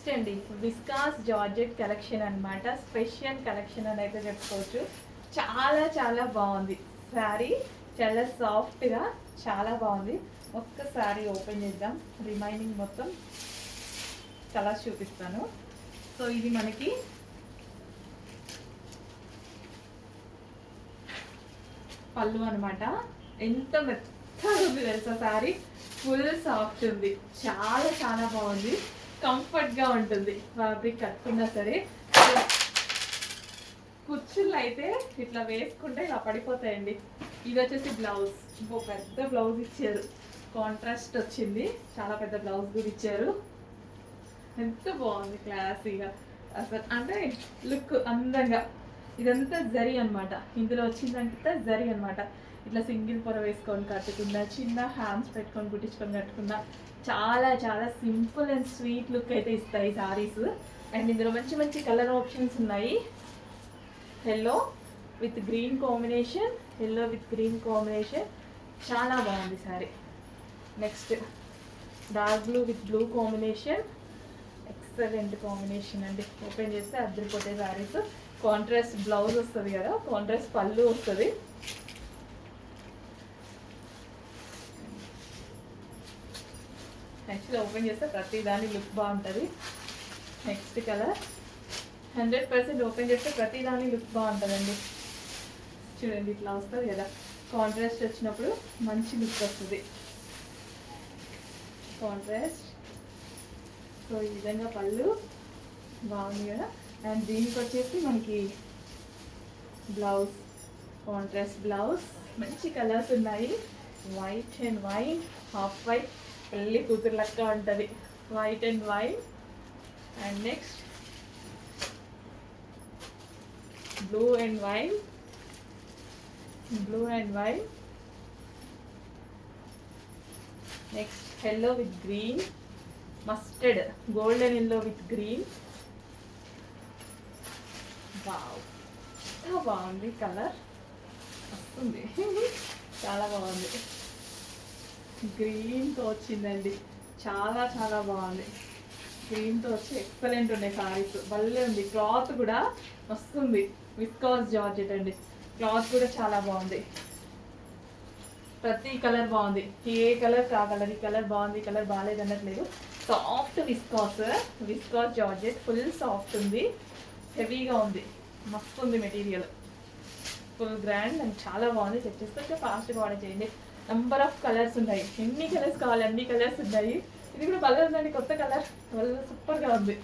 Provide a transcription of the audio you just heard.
Next అండి viscous georgette collection అనమాట. Special collection అని అయితే చెప్పుకోవచ్చు. చాలా చాలా బాగుంది శారీ, చాలా సాఫ్ట్గా చాలా బాగుంది. ఒక్కసారి ఓపెన్ చేద్దాం, రిమైనింగ్ మొత్తం కలర్స్ చూపిస్తాను. సో ఇది మనకి పళ్ళు అనమాట. ఎంత మెత్తగా ఉంది తెలుసా శారీ, ఫుల్ సాఫ్ట్ ఉంది, చాలా చాలా బాగుంది, కంఫర్ట్గా ఉంటుంది. ఫ్యాబ్రిక్ కట్టుకున్నా సరే కుచ్చుళ్ళు అయితే ఇట్లా వేసుకుంటే ఇలా పడిపోతాయండి. ఇది వచ్చేసి బ్లౌజ్, ఇంకో పెద్ద బ్లౌజ్ ఇచ్చారు, కాంట్రాస్ట్ వచ్చింది, చాలా పెద్ద బ్లౌజ్ కూడా ఇచ్చారు. ఎంత బాగుంది క్లాసీగా అసలు, అంటే లుక్ అందంగా. ఇదంతా జరీ అనమాట, ఇందులో వచ్చిందంతా జరీ అనమాట. ఇట్లా సింగిల్ పొర వేసుకొని కట్టుకున్నా, చిన్న హ్యాండ్స్ పెట్టుకొని కుట్టించుకొని కట్టుకున్నా, చాలా చాలా సింపుల్ అండ్ స్వీట్ లుక్ అయితే ఇస్తాయి సారీస్. అండ్ ఇందులో మంచి మంచి కలర్ ఆప్షన్స్ ఉన్నాయి. Yellow with green combination, yellow with green combination, చాలా బాగుంది sorry. Next dark blue with blue combination, excellent combination అండి. ఓపెన్ చేస్తే అద్దరిపోతే సారీస్. కాంట్రాస్ట్ బ్లౌజ్ వస్తుంది కదా, కాంట్రాస్ట్ పళ్ళు వస్తుంది. యాక్చువల్లీ ఓపెన్ చేస్తే ప్రతి దాని లుక్ బాగుంటుంది. నెక్స్ట్ కలర్ 100% ఓపెన్ చేస్తే ప్రతి దాని లుక్ బాగుంటుందండి. చూడండి ఇట్లా వస్తుంది కదా, కాంట్రాస్ట్ వచ్చినప్పుడు మంచి లుక్ వస్తుంది కాంట్రాస్ట్. సో ఈ విధంగా పళ్ళు బాగుంది కదా. అండ్ దీనికి వచ్చేసి మనకి బ్లౌజ్, కాంట్రాస్ట్ బ్లౌజ్, మంచి కలర్స్ ఉన్నాయి. White and white, half white, పెళ్ళి కూతురు లెక్క ఉంటుంది, white and white. And next blue and white, blue and white. Next yellow with green, mustard, golden yellow with green. Wow, చాలా బాగుంది కలర్, వస్తుంది చాలా బాగుంది. గ్రీన్తో వచ్చిందండి, చాలా చాలా బాగుంది. గ్రీన్తో వచ్చి ఎక్సలెంట్ ఉన్నాయి సారీస్, భలే ఉంది. క్లాత్ కూడా వస్తుంది, విస్కాస్ జార్జెట్ అండి. క్లాత్ కూడా చాలా బాగుంది, ప్రతి కలర్ బాగుంది. ఏ కలర్ కా కలర్, ఈ కలర్ బాగుంది, ఈ కలర్ బాగాలేదు అన్నట్లేదు. Soft viscose, viscose georgette, full soft ఉంది, హెవీగా ఉంది, మస్తు ఉంది మెటీరియల్, ఫుల్ గ్రాండ్ అండ్ చాలా బాగుంది. చెక్ చేసుకుంటే ఫాస్ట్గా ఆర్డర్ చేయండి. నెంబర్ ఆఫ్ కలర్స్ ఉన్నాయి, ఎన్ని కలర్స్ కావాలి అన్ని కలర్స్ ఉన్నాయి. ఇది కూడా భలే ఉందండి, కొత్త కలర్, సూపర్గా ఉంది.